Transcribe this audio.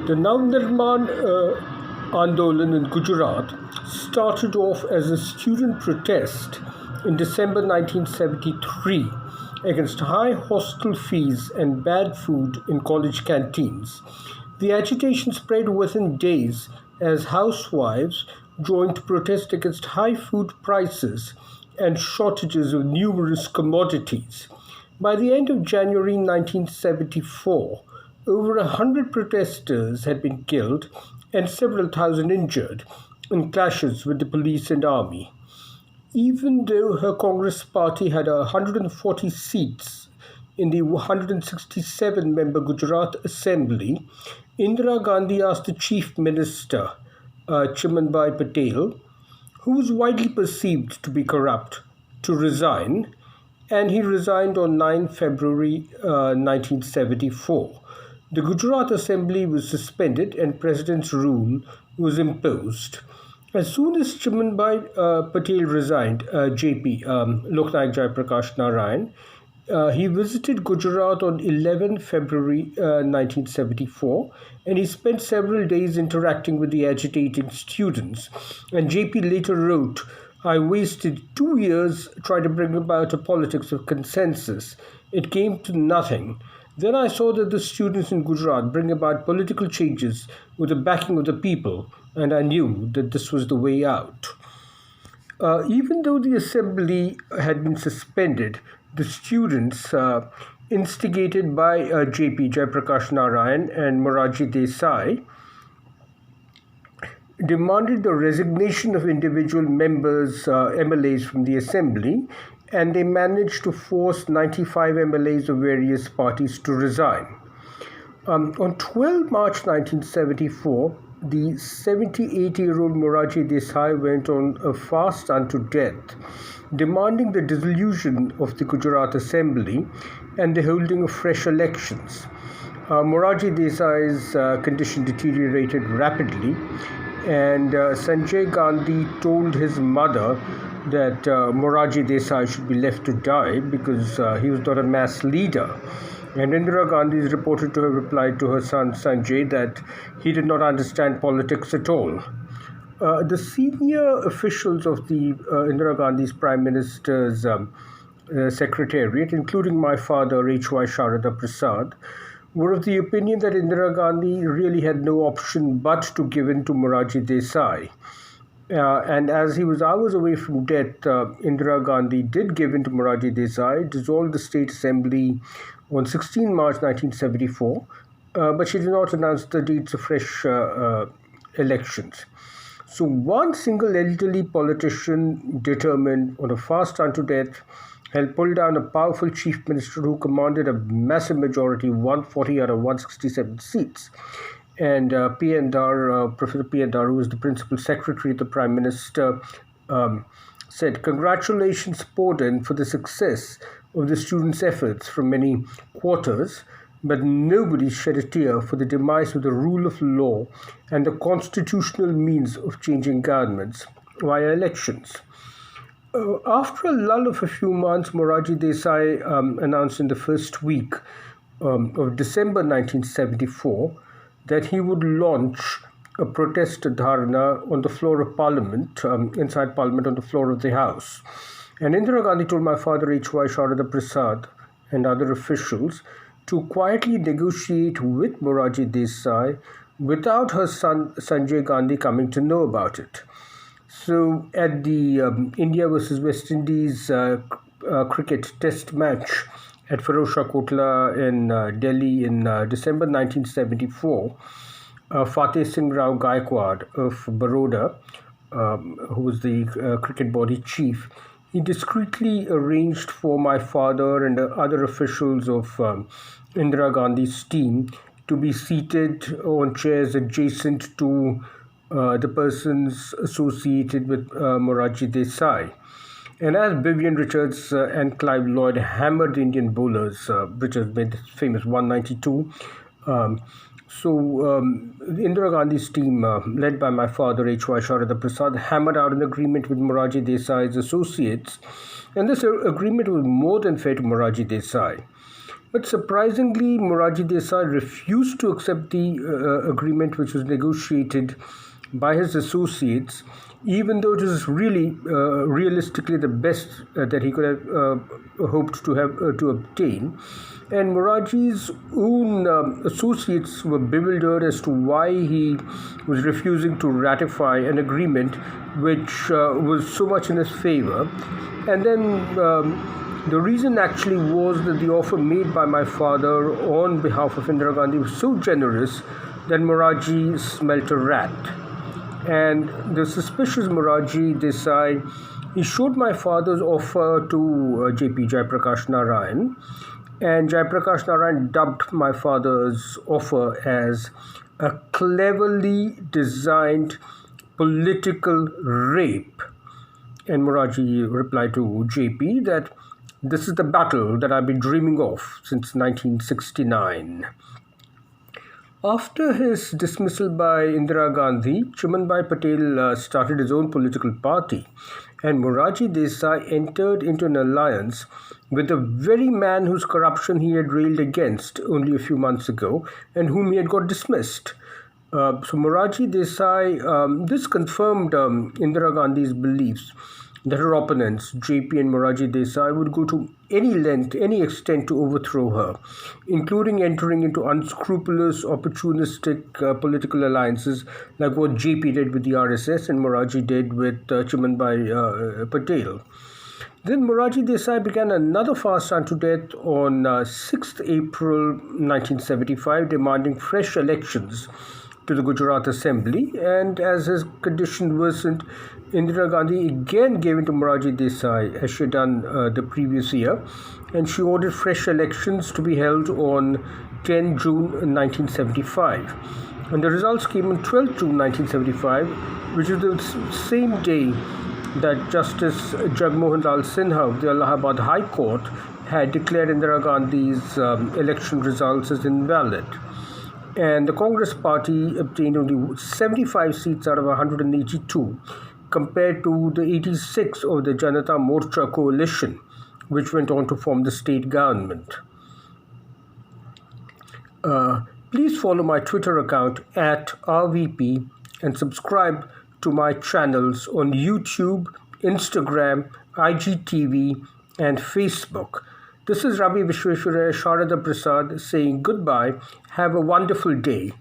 The Navnirman Andolan in Gujarat started off as a student protest in December 1973 against high hostel fees and bad food in college canteens. The agitation spread within days as housewives joined to protest against high food prices and shortages of numerous commodities. By the end of January 1974, over 100 protesters had been killed and several thousand injured in clashes with the police and army. Even though her Congress party had 140 seats in the 167-member Gujarat Assembly, Indira Gandhi asked the Chief Minister, Chimanbai Patel, who was widely perceived to be corrupt, to resign, and he resigned on 9 February 1974. The Gujarat Assembly was suspended and President's rule was imposed. As soon as Chimanbai Patel resigned, JP, Loknayak Jayaprakash Narayan, he visited Gujarat on 11 February 1974, and he spent several days interacting with the agitating students. And JP later wrote, "I wasted 2 years trying to bring about a politics of consensus. It came to nothing. Then I saw that the students in Gujarat bring about political changes with the backing of the people, and I knew that this was the way out." Even though the assembly had been suspended, the students, instigated by JP Jayaprakash Narayan and Morarji Desai, demanded the resignation of individual members, MLAs from the assembly, and they managed to force 95 MLAs of various parties to resign. On 12 March 1974, the 78-year-old Morarji Desai went on a fast unto death, demanding the dissolution of the Gujarat Assembly and the holding of fresh elections. Morarji Desai's condition deteriorated rapidly, and Sanjay Gandhi told his mother that Morarji Desai should be left to die because he was not a mass leader. And Indira Gandhi is reported to have replied to her son Sanjay that he did not understand politics at all. The senior officials of the Indira Gandhi's Prime Minister's Secretariat, including my father, H.Y. Sharada Prasad, were of the opinion that Indira Gandhi really had no option but to give in to Morarji Desai. And as he was hours away from death, Indira Gandhi did give in to Morarji Desai, dissolved the State Assembly on 16 March 1974, but she did not announce the dates of fresh elections. So one single elderly politician determined on a fast unto death had pulled down a powerful chief minister who commanded a massive majority, 140 out of 167 seats. And Professor P. N. Dar, who was the principal secretary of the Prime Minister, said, "Congratulations poured in for the success of the students' efforts from many quarters, but nobody shed a tear for the demise of the rule of law and the constitutional means of changing governments via elections." After a lull of a few months, Morarji Desai announced in the first week of December 1974 that he would launch a protest dharna on the floor of Parliament, inside Parliament on the floor of the House. And Indira Gandhi told my father, H.Y. Sharada Prasad, and other officials to quietly negotiate with Morarji Desai without her son Sanjay Gandhi coming to know about it. So at the India versus West Indies cricket test match at Firozshah Kotla in Delhi in December 1974, Fateh Singh Rao Gaikwad of Baroda, who was the cricket body chief, he discreetly arranged for my father and other officials of Indira Gandhi's team to be seated on chairs adjacent to the persons associated with Morarji Desai. And as Vivian Richards and Clive Lloyd hammered the Indian bowlers, Richards made this famous 192. Indira Gandhi's team, led by my father, H.Y. Sharada Prasad, hammered out an agreement with Morarji Desai's associates, and this agreement was more than fair to Morarji Desai. But surprisingly, Morarji Desai refused to accept the agreement which was negotiated by his associates, even though it was really realistically the best that he could have hoped to obtain. And Morarji's own associates were bewildered as to why he was refusing to ratify an agreement which was so much in his favor. And then the reason actually was that the offer made by my father on behalf of Indira Gandhi was so generous that Morarji smelt a rat. And the suspicious Morarji Desai, he showed my father's offer to JP Jayaprakash Narayan, and Jayaprakash Narayan dubbed my father's offer as a cleverly designed political rape. And Morarji replied to JP that this is the battle that I've been dreaming of since 1969. After his dismissal by Indira Gandhi, Chimanbhai Patel started his own political party, and Morarji Desai entered into an alliance with the very man whose corruption he had railed against only a few months ago and whom he had got dismissed. So Morarji Desai, this confirmed Indira Gandhi's beliefs that her opponents, JP and Morarji Desai, would go to any length, any extent to overthrow her, including entering into unscrupulous, opportunistic political alliances like what JP did with the RSS and Morarji did with Chimanbhai Patel. Then Morarji Desai began another fast unto death on 6th April 1975, demanding fresh elections to the Gujarat Assembly, and as his condition worsened, Indira Gandhi again gave in to Morarji Desai as she had done the previous year, and she ordered fresh elections to be held on 10 June 1975. And the results came on 12 June 1975, which is the same day that Justice Jagmohan Lal Sinha of the Allahabad High Court had declared Indira Gandhi's election results as invalid. And the Congress party obtained only 75 seats out of 182 compared to the 86 of the Janata Morcha coalition, which went on to form the state government. Please follow my Twitter account @RVP and subscribe to my channels on YouTube, Instagram, IGTV, and Facebook. This is Ravi Vishweshwaraya Sharada Prasad saying goodbye. Have a wonderful day.